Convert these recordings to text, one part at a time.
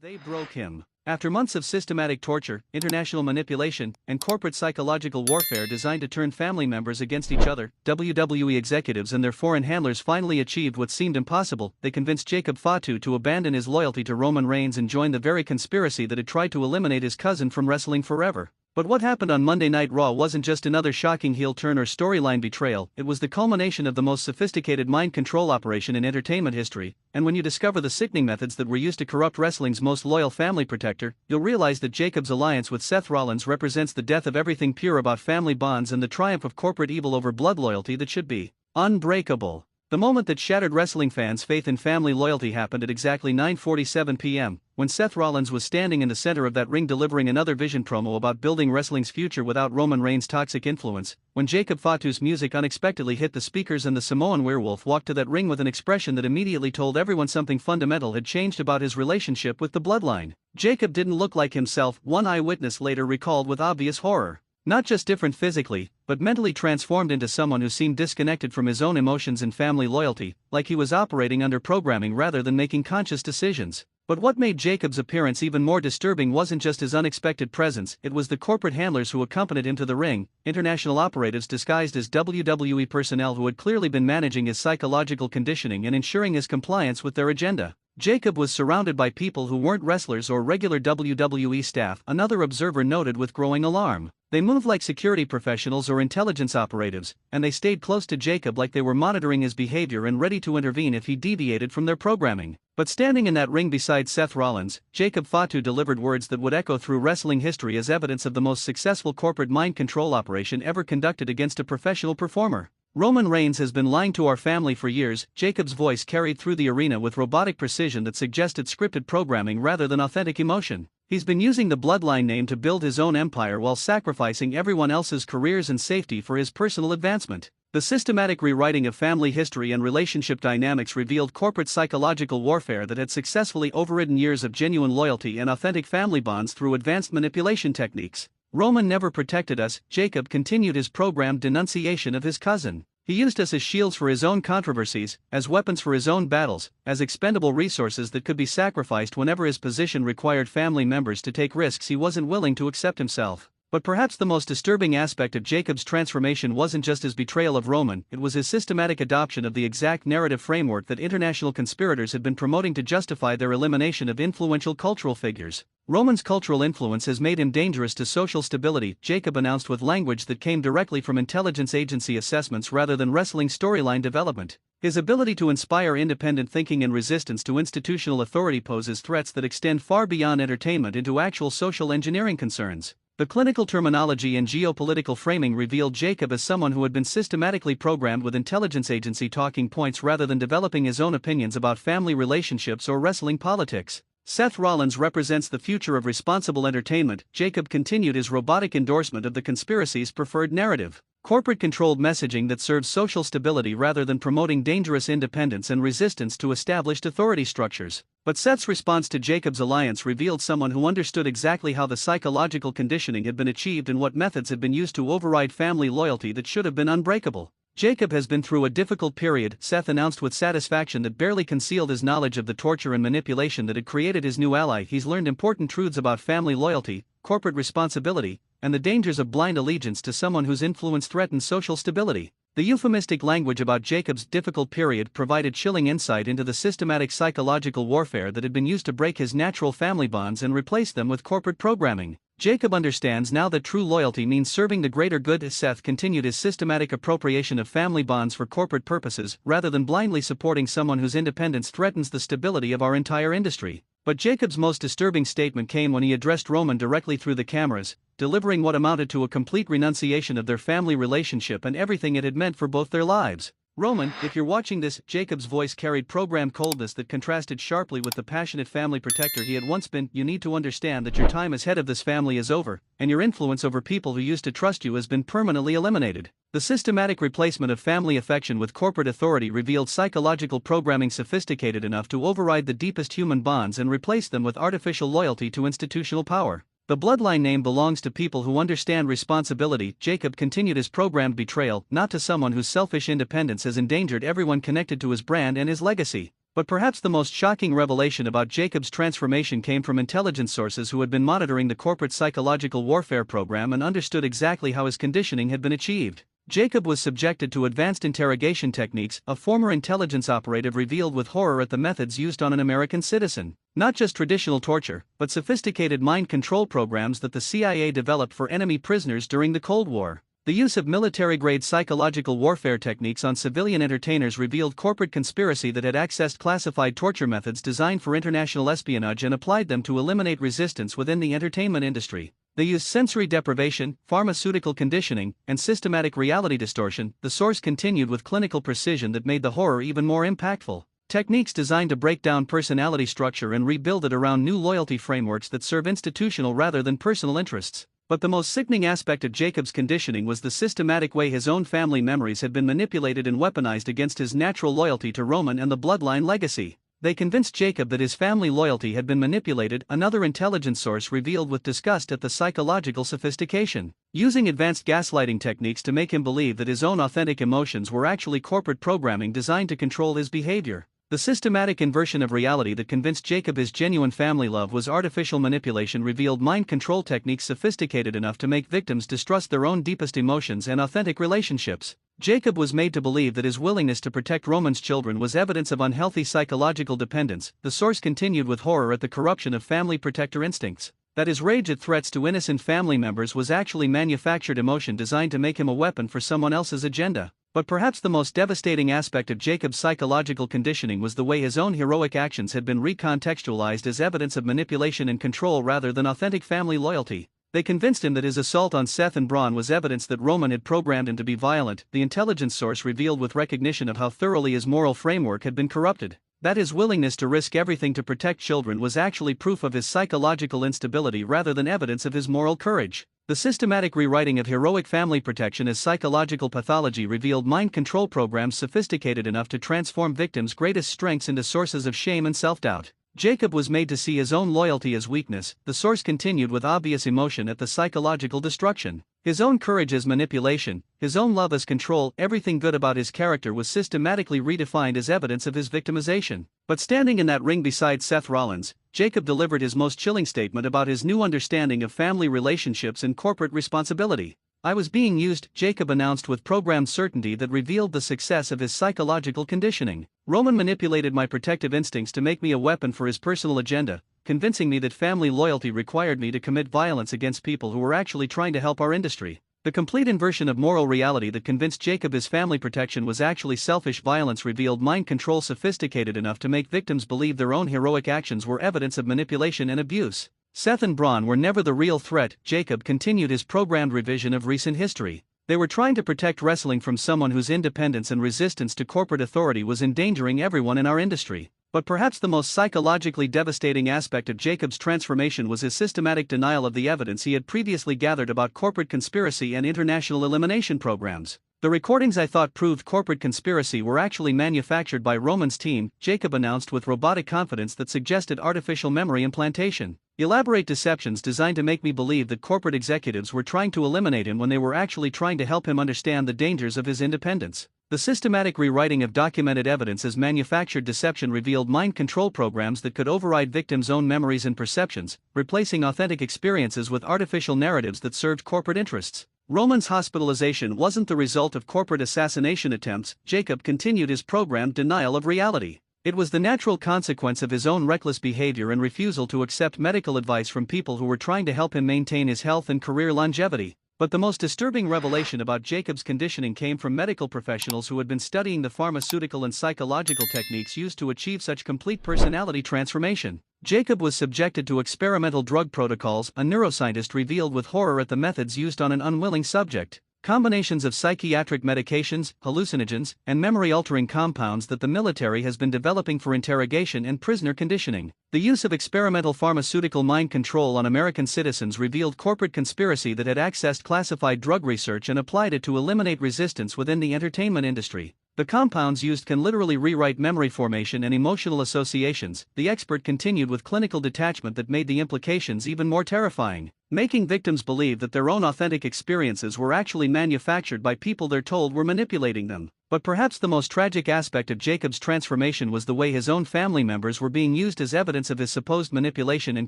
They broke him. After months of systematic torture, international manipulation, and corporate psychological warfare designed to turn family members against each other, WWE executives and their foreign handlers finally achieved what seemed impossible. They convinced Jacob Fatu to abandon his loyalty to Roman Reigns and join the very conspiracy that had tried to eliminate his cousin from wrestling forever. But what happened on Monday Night Raw wasn't just another shocking heel turn or storyline betrayal, it was the culmination of the most sophisticated mind control operation in entertainment history, and when you discover the sickening methods that were used to corrupt wrestling's most loyal family protector, you'll realize that Jacob's alliance with Seth Rollins represents the death of everything pure about family bonds and the triumph of corporate evil over blood loyalty that should be unbreakable. The moment that shattered wrestling fans' faith in family loyalty happened at exactly 9:47 p.m., when Seth Rollins was standing in the center of that ring delivering another Vision promo about building wrestling's future without Roman Reigns' toxic influence, when Jacob Fatu's music unexpectedly hit the speakers and the Samoan werewolf walked to that ring with an expression that immediately told everyone something fundamental had changed about his relationship with the Bloodline. Jacob didn't look like himself, one eyewitness later recalled with obvious horror. Not just different physically, but mentally transformed into someone who seemed disconnected from his own emotions and family loyalty, like he was operating under programming rather than making conscious decisions. But what made Jacob's appearance even more disturbing wasn't just his unexpected presence, it was the corporate handlers who accompanied him to the ring, international operatives disguised as WWE personnel who had clearly been managing his psychological conditioning and ensuring his compliance with their agenda. Jacob was surrounded by people who weren't wrestlers or regular WWE staff, another observer noted with growing alarm. They moved like security professionals or intelligence operatives, and they stayed close to Jacob like they were monitoring his behavior and ready to intervene if he deviated from their programming. But standing in that ring beside Seth Rollins, Jacob Fatu delivered words that would echo through wrestling history as evidence of the most successful corporate mind control operation ever conducted against a professional performer. Roman Reigns has been lying to our family for years, Jacob's voice carried through the arena with robotic precision that suggested scripted programming rather than authentic emotion. He's been using the Bloodline name to build his own empire while sacrificing everyone else's careers and safety for his personal advancement. The systematic rewriting of family history and relationship dynamics revealed corporate psychological warfare that had successfully overridden years of genuine loyalty and authentic family bonds through advanced manipulation techniques. Roman never protected us, Jacob continued his programmed denunciation of his cousin. He used us as shields for his own controversies, as weapons for his own battles, as expendable resources that could be sacrificed whenever his position required family members to take risks he wasn't willing to accept himself. But perhaps the most disturbing aspect of Jacob's transformation wasn't just his betrayal of Roman, it was his systematic adoption of the exact narrative framework that international conspirators had been promoting to justify their elimination of influential cultural figures. Roman's cultural influence has made him dangerous to social stability, Jacob announced with language that came directly from intelligence agency assessments rather than wrestling storyline development. His ability to inspire independent thinking and resistance to institutional authority poses threats that extend far beyond entertainment into actual social engineering concerns. The clinical terminology and geopolitical framing revealed Jacob as someone who had been systematically programmed with intelligence agency talking points rather than developing his own opinions about family relationships or wrestling politics. Seth Rollins represents the future of responsible entertainment, Jacob continued his robotic endorsement of the conspiracy's preferred narrative. Corporate-controlled messaging that serves social stability rather than promoting dangerous independence and resistance to established authority structures. But Seth's response to Jacob's alliance revealed someone who understood exactly how the psychological conditioning had been achieved and what methods had been used to override family loyalty that should have been unbreakable. Jacob has been through a difficult period, Seth announced with satisfaction that barely concealed his knowledge of the torture and manipulation that had created his new ally. He's learned important truths about family loyalty, corporate responsibility, and the dangers of blind allegiance to someone whose influence threatens social stability. The euphemistic language about Jacob's difficult period provided chilling insight into the systematic psychological warfare that had been used to break his natural family bonds and replace them with corporate programming. Jacob understands now that true loyalty means serving the greater good. Seth continued his systematic appropriation of family bonds for corporate purposes, rather than blindly supporting someone whose independence threatens the stability of our entire industry. But Jacob's most disturbing statement came when he addressed Roman directly through the cameras, delivering what amounted to a complete renunciation of their family relationship and everything it had meant for both their lives. Roman, if you're watching this, Jacob's voice carried programmed coldness that contrasted sharply with the passionate family protector he had once been. You need to understand that your time as head of this family is over, and your influence over people who used to trust you has been permanently eliminated. The systematic replacement of family affection with corporate authority revealed psychological programming sophisticated enough to override the deepest human bonds and replace them with artificial loyalty to institutional power. The Bloodline name belongs to people who understand responsibility. Jacob continued his programmed betrayal, not to someone whose selfish independence has endangered everyone connected to his brand and his legacy. But perhaps the most shocking revelation about Jacob's transformation came from intelligence sources who had been monitoring the corporate psychological warfare program and understood exactly how his conditioning had been achieved. Jacob was subjected to advanced interrogation techniques, a former intelligence operative revealed with horror at the methods used on an American citizen. Not just traditional torture, but sophisticated mind control programs that the CIA developed for enemy prisoners during the Cold War. The use of military-grade psychological warfare techniques on civilian entertainers revealed corporate conspiracy that had accessed classified torture methods designed for international espionage and applied them to eliminate resistance within the entertainment industry. They used sensory deprivation, pharmaceutical conditioning, and systematic reality distortion. The source continued with clinical precision that made the horror even more impactful. Techniques designed to break down personality structure and rebuild it around new loyalty frameworks that serve institutional rather than personal interests. But the most sickening aspect of Jacob's conditioning was the systematic way his own family memories had been manipulated and weaponized against his natural loyalty to Roman and the Bloodline legacy. They convinced Jacob that his family loyalty had been manipulated, another intelligence source revealed with disgust at the psychological sophistication. Using advanced gaslighting techniques to make him believe that his own authentic emotions were actually corporate programming designed to control his behavior. The systematic inversion of reality that convinced Jacob his genuine family love was artificial manipulation revealed mind control techniques sophisticated enough to make victims distrust their own deepest emotions and authentic relationships. Jacob was made to believe that his willingness to protect Roman's children was evidence of unhealthy psychological dependence. The source continued with horror at the corruption of family protector instincts. That his rage at threats to innocent family members was actually manufactured emotion designed to make him a weapon for someone else's agenda. But perhaps the most devastating aspect of Jacob's psychological conditioning was the way his own heroic actions had been recontextualized as evidence of manipulation and control rather than authentic family loyalty. They convinced him that his assault on Seth and Bron was evidence that Roman had programmed him to be violent. The intelligence source revealed with recognition of how thoroughly his moral framework had been corrupted. That his willingness to risk everything to protect children was actually proof of his psychological instability rather than evidence of his moral courage. The systematic rewriting of heroic family protection as psychological pathology revealed mind control programs sophisticated enough to transform victims' greatest strengths into sources of shame and self-doubt. Jacob was made to see his own loyalty as weakness. The source continued with obvious emotion at the psychological destruction. His own courage as manipulation, his own love as control, everything good about his character was systematically redefined as evidence of his victimization. But standing in that ring beside Seth Rollins, Jacob delivered his most chilling statement about his new understanding of family relationships and corporate responsibility. "I was being used," Jacob announced with programmed certainty that revealed the success of his psychological conditioning. "Roman manipulated my protective instincts to make me a weapon for his personal agenda, convincing me that family loyalty required me to commit violence against people who were actually trying to help our industry." The complete inversion of moral reality that convinced Jacob his family protection was actually selfish violence revealed mind control sophisticated enough to make victims believe their own heroic actions were evidence of manipulation and abuse. Seth and Bron were never the real threat. Jacob continued his programmed revision of recent history. They were trying to protect wrestling from someone whose independence and resistance to corporate authority was endangering everyone in our industry. But perhaps the most psychologically devastating aspect of Jacob's transformation was his systematic denial of the evidence he had previously gathered about corporate conspiracy and international elimination programs. "The recordings I thought proved corporate conspiracy were actually manufactured by Roman's team," Jacob announced with robotic confidence that suggested artificial memory implantation. "Elaborate deceptions designed to make me believe that corporate executives were trying to eliminate him when they were actually trying to help him understand the dangers of his independence." The systematic rewriting of documented evidence as manufactured deception revealed mind control programs that could override victims' own memories and perceptions, replacing authentic experiences with artificial narratives that served corporate interests. Roman's hospitalization wasn't the result of corporate assassination attempts. Jacob continued his programmed denial of reality. It was the natural consequence of his own reckless behavior and refusal to accept medical advice from people who were trying to help him maintain his health and career longevity. But the most disturbing revelation about Jacob's conditioning came from medical professionals who had been studying the pharmaceutical and psychological techniques used to achieve such complete personality transformation. Jacob was subjected to experimental drug protocols, a neuroscientist revealed with horror at the methods used on an unwilling subject. Combinations of psychiatric medications, hallucinogens, and memory-altering compounds that the military has been developing for interrogation and prisoner conditioning. The use of experimental pharmaceutical mind control on American citizens revealed corporate conspiracy that had accessed classified drug research and applied it to eliminate resistance within the entertainment industry. The compounds used can literally rewrite memory formation and emotional associations, the expert continued with clinical detachment that made the implications even more terrifying, making victims believe that their own authentic experiences were actually manufactured by people they're told were manipulating them. But perhaps the most tragic aspect of Jacob's transformation was the way his own family members were being used as evidence of his supposed manipulation and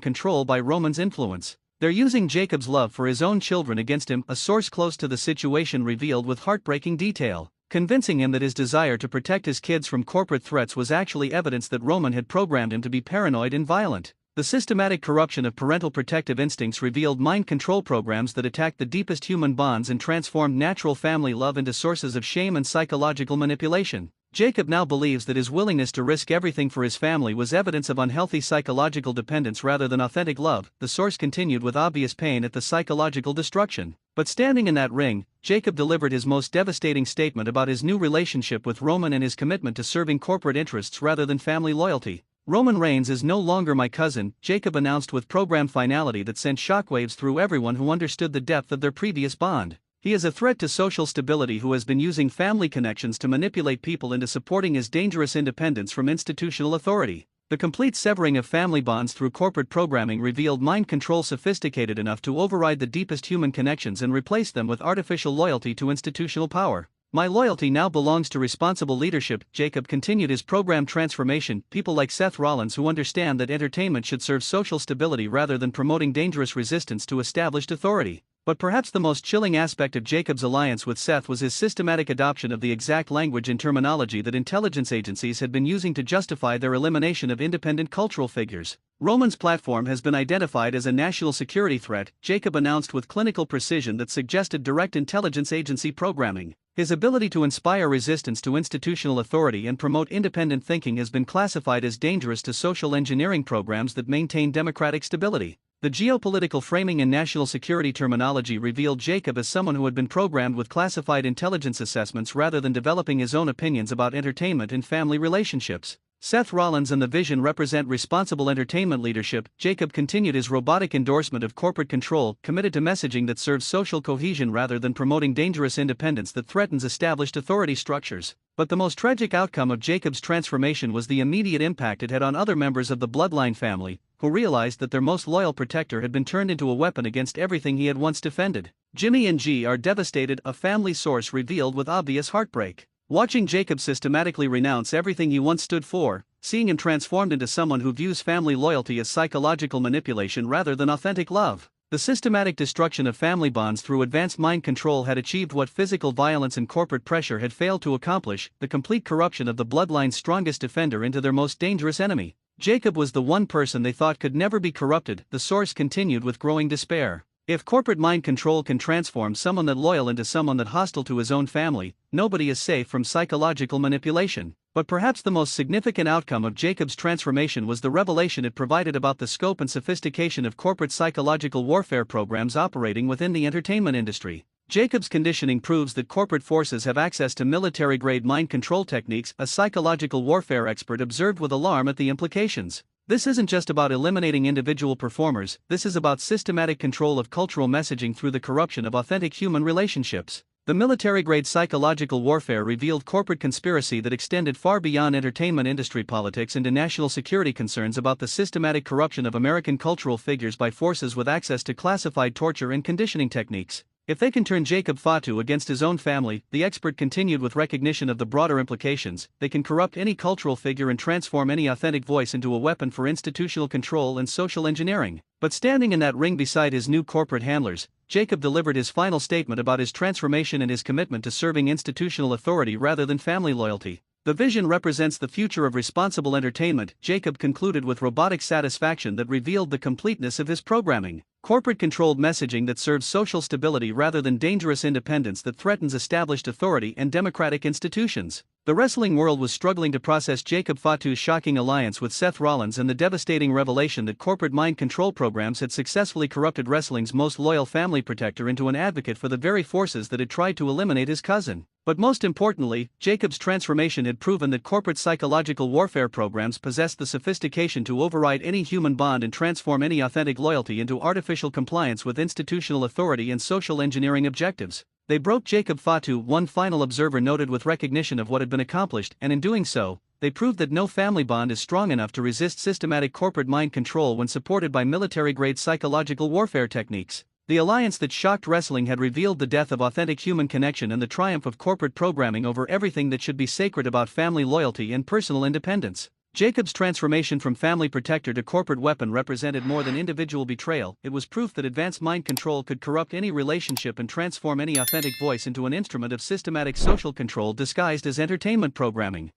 control by Roman's influence. They're using Jacob's love for his own children against him, a source close to the situation revealed with heartbreaking detail, convincing him that his desire to protect his kids from corporate threats was actually evidence that Roman had programmed him to be paranoid and violent. The systematic corruption of parental protective instincts revealed mind control programs that attacked the deepest human bonds and transformed natural family love into sources of shame and psychological manipulation. Jacob now believes that his willingness to risk everything for his family was evidence of unhealthy psychological dependence rather than authentic love, the source continued with obvious pain at the psychological destruction. But standing in that ring, Jacob delivered his most devastating statement about his new relationship with Roman and his commitment to serving corporate interests rather than family loyalty. Roman Reigns is no longer my cousin, Jacob announced with program finality that sent shockwaves through everyone who understood the depth of their previous bond. He is a threat to social stability who has been using family connections to manipulate people into supporting his dangerous independence from institutional authority. The complete severing of family bonds through corporate programming revealed mind control sophisticated enough to override the deepest human connections and replace them with artificial loyalty to institutional power. My loyalty now belongs to responsible leadership, Jacob continued his program transformation, people like Seth Rollins who understand that entertainment should serve social stability rather than promoting dangerous resistance to established authority. But perhaps the most chilling aspect of Jacob's alliance with Seth was his systematic adoption of the exact language and terminology that intelligence agencies had been using to justify their elimination of independent cultural figures. Roman's platform has been identified as a national security threat, Jacob announced with clinical precision that suggested direct intelligence agency programming. His ability to inspire resistance to institutional authority and promote independent thinking has been classified as dangerous to social engineering programs that maintain democratic stability. The geopolitical framing and national security terminology revealed Jacob as someone who had been programmed with classified intelligence assessments rather than developing his own opinions about entertainment and family relationships. Seth Rollins and The Vision represent responsible entertainment leadership, Jacob continued his robotic endorsement of corporate control, committed to messaging that serves social cohesion rather than promoting dangerous independence that threatens established authority structures. But the most tragic outcome of Jacob's transformation was the immediate impact it had on other members of the Bloodline family, who realized that their most loyal protector had been turned into a weapon against everything he had once defended. Jimmy and G are devastated, a family source revealed with obvious heartbreak. Watching Jacob systematically renounce everything he once stood for, seeing him transformed into someone who views family loyalty as psychological manipulation rather than authentic love. The systematic destruction of family bonds through advanced mind control had achieved what physical violence and corporate pressure had failed to accomplish, the complete corruption of the Bloodline's strongest defender into their most dangerous enemy. Jacob was the one person they thought could never be corrupted, the source continued with growing despair. If corporate mind control can transform someone that loyal into someone that hostile to his own family, nobody is safe from psychological manipulation. But perhaps the most significant outcome of Jacob's transformation was the revelation it provided about the scope and sophistication of corporate psychological warfare programs operating within the entertainment industry. Jacob's conditioning proves that corporate forces have access to military-grade mind control techniques, a psychological warfare expert observed with alarm at the implications. This isn't just about eliminating individual performers, this is about systematic control of cultural messaging through the corruption of authentic human relationships. The military-grade psychological warfare revealed corporate conspiracy that extended far beyond entertainment industry politics into national security concerns about the systematic corruption of American cultural figures by forces with access to classified torture and conditioning techniques. If they can turn Jacob Fatu against his own family, the expert continued with recognition of the broader implications, they can corrupt any cultural figure and transform any authentic voice into a weapon for institutional control and social engineering. But standing in that ring beside his new corporate handlers, Jacob delivered his final statement about his transformation and his commitment to serving institutional authority rather than family loyalty. The Vision represents the future of responsible entertainment, Jacob concluded with robotic satisfaction that revealed the completeness of his programming. Corporate-controlled messaging that serves social stability rather than dangerous independence that threatens established authority and democratic institutions. The wrestling world was struggling to process Jacob Fatu's shocking alliance with Seth Rollins and the devastating revelation that corporate mind control programs had successfully corrupted wrestling's most loyal family protector into an advocate for the very forces that had tried to eliminate his cousin. But most importantly, Jacob's transformation had proven that corporate psychological warfare programs possessed the sophistication to override any human bond and transform any authentic loyalty into artificial compliance with institutional authority and social engineering objectives. They broke Jacob Fatu, one final observer noted with recognition of what had been accomplished, and in doing so, they proved that no family bond is strong enough to resist systematic corporate mind control when supported by military-grade psychological warfare techniques. The alliance that shocked wrestling had revealed the death of authentic human connection and the triumph of corporate programming over everything that should be sacred about family loyalty and personal independence. Jacob's transformation from family protector to corporate weapon represented more than individual betrayal. It was proof that advanced mind control could corrupt any relationship and transform any authentic voice into an instrument of systematic social control disguised as entertainment programming.